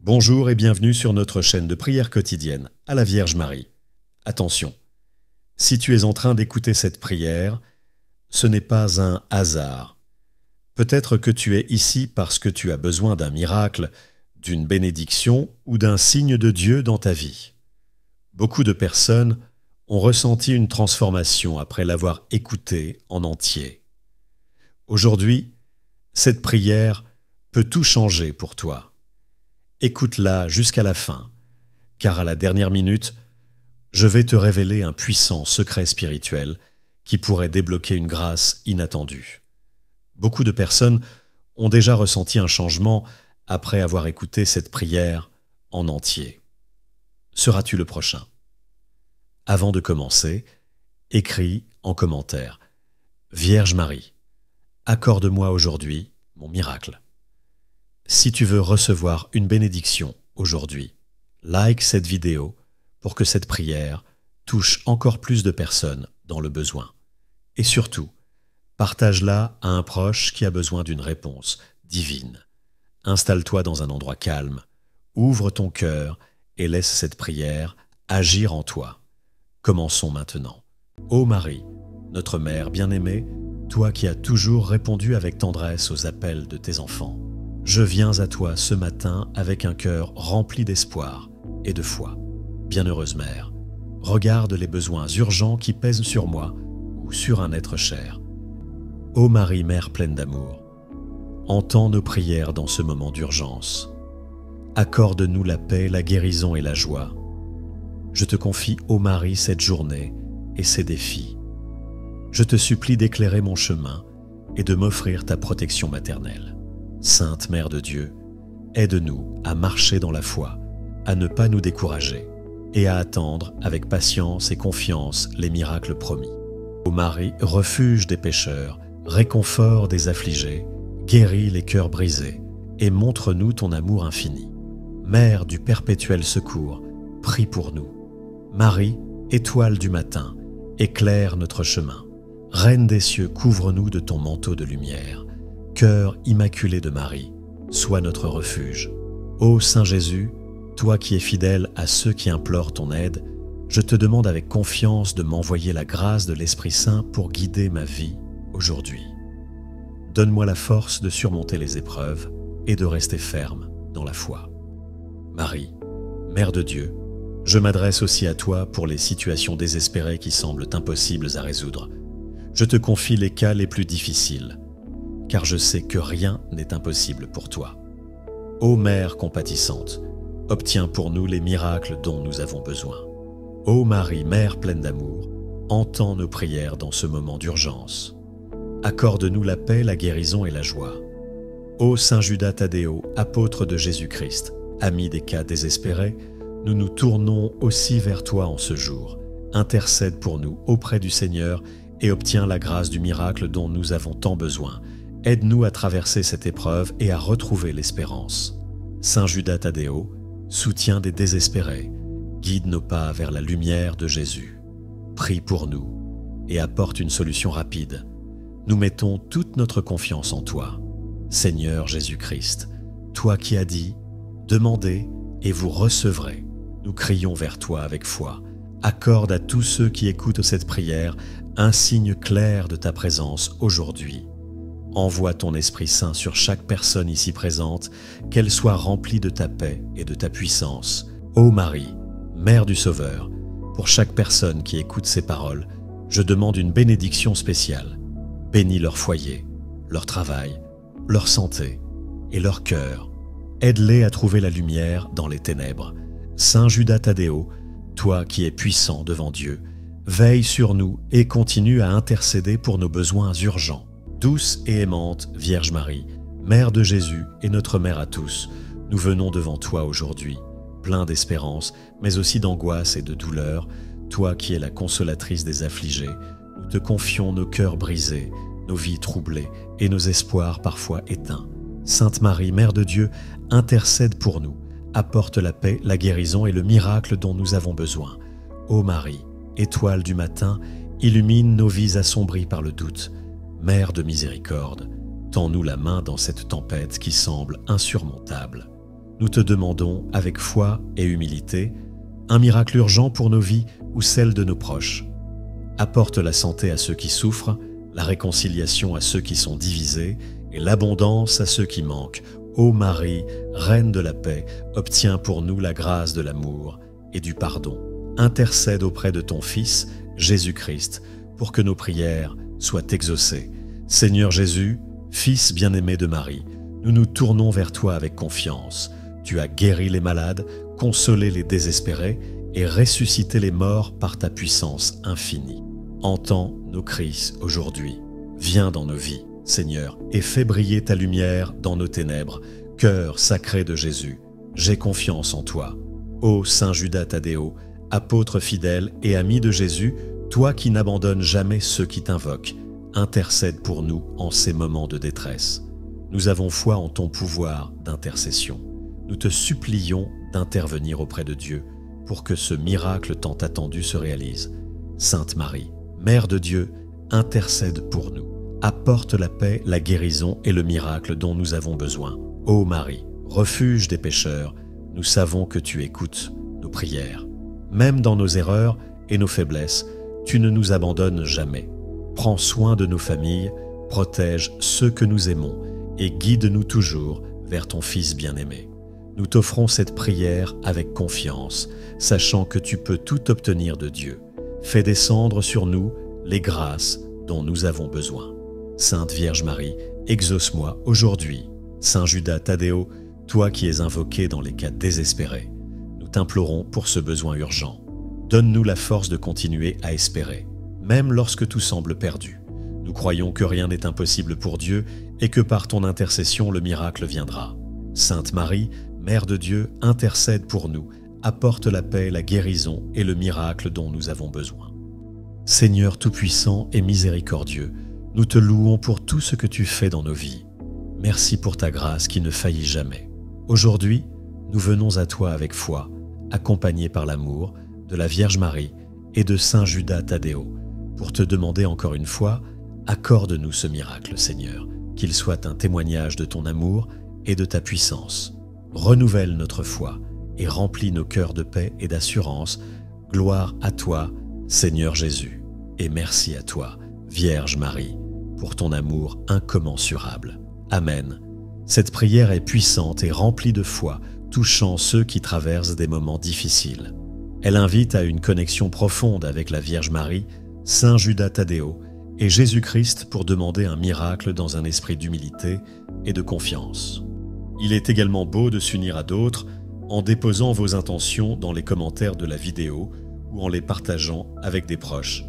Bonjour et bienvenue sur notre chaîne de prière quotidienne à la Vierge Marie. Attention, si tu es en train d'écouter cette prière, ce n'est pas un hasard. Peut-être que tu es ici parce que tu as besoin d'un miracle, d'une bénédiction ou d'un signe de Dieu dans ta vie. Beaucoup de personnes ont ressenti une transformation après l'avoir écoutée en entier. Aujourd'hui, cette prière peut tout changer pour toi. Écoute-la jusqu'à la fin, car à la dernière minute, je vais te révéler un puissant secret spirituel qui pourrait débloquer une grâce inattendue. Beaucoup de personnes ont déjà ressenti un changement après avoir écouté cette prière en entier. Seras-tu le prochain? Avant de commencer, écris en commentaire « Vierge Marie, accorde-moi aujourd'hui mon miracle ». Si tu veux recevoir une bénédiction aujourd'hui, like cette vidéo pour que cette prière touche encore plus de personnes dans le besoin. Et surtout, partage-la à un proche qui a besoin d'une réponse divine. Installe-toi dans un endroit calme, ouvre ton cœur et laisse cette prière agir en toi. Commençons maintenant. Ô Marie, notre Mère bien-aimée, toi qui as toujours répondu avec tendresse aux appels de tes enfants, je viens à toi ce matin avec un cœur rempli d'espoir et de foi. Bienheureuse Mère, regarde les besoins urgents qui pèsent sur moi ou sur un être cher. Ô Marie, Mère pleine d'amour, entends nos prières dans ce moment d'urgence. Accorde-nous la paix, la guérison et la joie. Je te confie, ô Marie, cette journée et ses défis. Je te supplie d'éclairer mon chemin et de m'offrir ta protection maternelle. Sainte Mère de Dieu, aide-nous à marcher dans la foi, à ne pas nous décourager et à attendre avec patience et confiance les miracles promis. Ô Marie, refuge des pécheurs, réconfort des affligés, guéris les cœurs brisés et montre-nous ton amour infini. Mère du perpétuel secours, prie pour nous. Marie, étoile du matin, éclaire notre chemin. Reine des cieux, couvre-nous de ton manteau de lumière. Cœur immaculé de Marie, sois notre refuge. Ô Saint Jésus, toi qui es fidèle à ceux qui implorent ton aide, je te demande avec confiance de m'envoyer la grâce de l'Esprit Saint pour guider ma vie aujourd'hui. Donne-moi la force de surmonter les épreuves et de rester ferme dans la foi. Marie, Mère de Dieu, je m'adresse aussi à toi pour les situations désespérées qui semblent impossibles à résoudre. Je te confie les cas les plus difficiles, car je sais que rien n'est impossible pour toi. Ô Mère compatissante, obtiens pour nous les miracles dont nous avons besoin. Ô Marie, Mère pleine d'amour, entends nos prières dans ce moment d'urgence. Accorde-nous la paix, la guérison et la joie. Ô Saint Judas Thaddéo, apôtre de Jésus-Christ, ami des cas désespérés, nous nous tournons aussi vers toi en ce jour. Intercède pour nous auprès du Seigneur et obtiens la grâce du miracle dont nous avons tant besoin. Aide-nous à traverser cette épreuve et à retrouver l'espérance. Saint Judas Thaddéo, soutien des désespérés, guide nos pas vers la lumière de Jésus. Prie pour nous et apporte une solution rapide. Nous mettons toute notre confiance en toi. Seigneur Jésus-Christ, toi qui as dit « Demandez et vous recevrez », nous crions vers toi avec foi. Accorde à tous ceux qui écoutent cette prière un signe clair de ta présence aujourd'hui. Envoie ton Esprit Saint sur chaque personne ici présente, qu'elle soit remplie de ta paix et de ta puissance. Ô Marie, Mère du Sauveur, pour chaque personne qui écoute ces paroles, je demande une bénédiction spéciale. Bénis leur foyer, leur travail, leur santé et leur cœur. Aide-les à trouver la lumière dans les ténèbres. Saint Judas Thaddéo, toi qui es puissant devant Dieu, veille sur nous et continue à intercéder pour nos besoins urgents. Douce et aimante Vierge Marie, Mère de Jésus et notre Mère à tous, nous venons devant toi aujourd'hui, pleins d'espérance, mais aussi d'angoisse et de douleur. Toi qui es la consolatrice des affligés, nous te confions nos cœurs brisés, nos vies troublées et nos espoirs parfois éteints. Sainte Marie, Mère de Dieu, intercède pour nous, apporte la paix, la guérison et le miracle dont nous avons besoin. Ô Marie, étoile du matin, illumine nos vies assombries par le doute. Mère de miséricorde, tends-nous la main dans cette tempête qui semble insurmontable. nous te demandons, avec foi et humilité, un miracle urgent pour nos vies ou celle de nos proches. Apporte la santé à ceux qui souffrent, la réconciliation à ceux qui sont divisés et l'abondance à ceux qui manquent. Ô Marie, Reine de la paix, obtiens pour nous la grâce de l'amour et du pardon. Intercède auprès de ton Fils, Jésus-Christ, pour que nos prières soient exaucées. Seigneur Jésus, Fils bien-aimé de Marie, nous nous tournons vers toi avec confiance. Tu as guéri les malades, consolé les désespérés et ressuscité les morts par ta puissance infinie. Entends nos cris aujourd'hui. Viens dans nos vies, Seigneur, et fais briller ta lumière dans nos ténèbres. Cœur sacré de Jésus, j'ai confiance en toi. Ô Saint Judas Thaddéo, apôtre fidèle et ami de Jésus, toi qui n'abandonnes jamais ceux qui t'invoquent, intercède pour nous en ces moments de détresse. Nous avons foi en ton pouvoir d'intercession. Nous te supplions d'intervenir auprès de Dieu pour que ce miracle tant attendu se réalise. Sainte Marie, Mère de Dieu, intercède pour nous. Apporte la paix, la guérison et le miracle dont nous avons besoin. Ô Marie, refuge des pécheurs, nous savons que tu écoutes nos prières. Même dans nos erreurs et nos faiblesses, tu ne nous abandonnes jamais. Prends soin de nos familles, protège ceux que nous aimons et guide-nous toujours vers ton Fils bien-aimé. Nous t'offrons cette prière avec confiance, sachant que tu peux tout obtenir de Dieu. Fais descendre sur nous les grâces dont nous avons besoin. Sainte Vierge Marie, exauce-moi aujourd'hui. Saint Judas Thaddéo, toi qui es invoqué dans les cas désespérés, nous t'implorons pour ce besoin urgent. Donne-nous la force de continuer à espérer, même lorsque tout semble perdu. Nous croyons que rien n'est impossible pour Dieu et que par ton intercession le miracle viendra. Sainte Marie, Mère de Dieu, intercède pour nous, apporte la paix, la guérison et le miracle dont nous avons besoin. Seigneur tout-puissant et miséricordieux, nous te louons pour tout ce que tu fais dans nos vies. Merci pour ta grâce qui ne faillit jamais. Aujourd'hui, nous venons à toi avec foi, accompagnés par l'amour de la Vierge Marie et de Saint Judas Thaddéo, pour te demander encore une fois, accorde-nous ce miracle, Seigneur, qu'il soit un témoignage de ton amour et de ta puissance. Renouvelle notre foi et remplis nos cœurs de paix et d'assurance. Gloire à toi, Seigneur Jésus, et merci à toi, Vierge Marie, pour ton amour incommensurable. Amen. Cette prière est puissante et remplie de foi, touchant ceux qui traversent des moments difficiles. Elle invite à une connexion profonde avec la Vierge Marie, Saint Judas Thaddéo et Jésus-Christ pour demander un miracle dans un esprit d'humilité et de confiance. Il est également beau de s'unir à d'autres en déposant vos intentions dans les commentaires de la vidéo ou en les partageant avec des proches.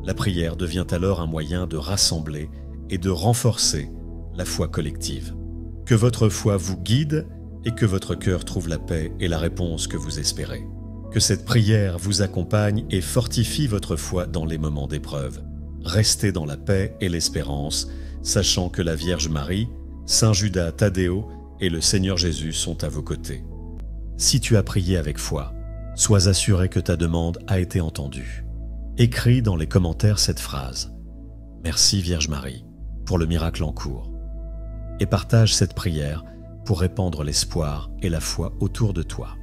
La prière devient alors un moyen de rassembler et de renforcer la foi collective. Que votre foi vous guide et que votre cœur trouve la paix et la réponse que vous espérez. Que cette prière vous accompagne et fortifie votre foi dans les moments d'épreuve. Restez dans la paix et l'espérance, sachant que la Vierge Marie, Saint Judas Thaddéo et le Seigneur Jésus sont à vos côtés. Si tu as prié avec foi, sois assuré que ta demande a été entendue. Écris dans les commentaires cette phrase « Merci Vierge Marie pour le miracle en cours » et partage cette prière pour répandre l'espoir et la foi autour de toi.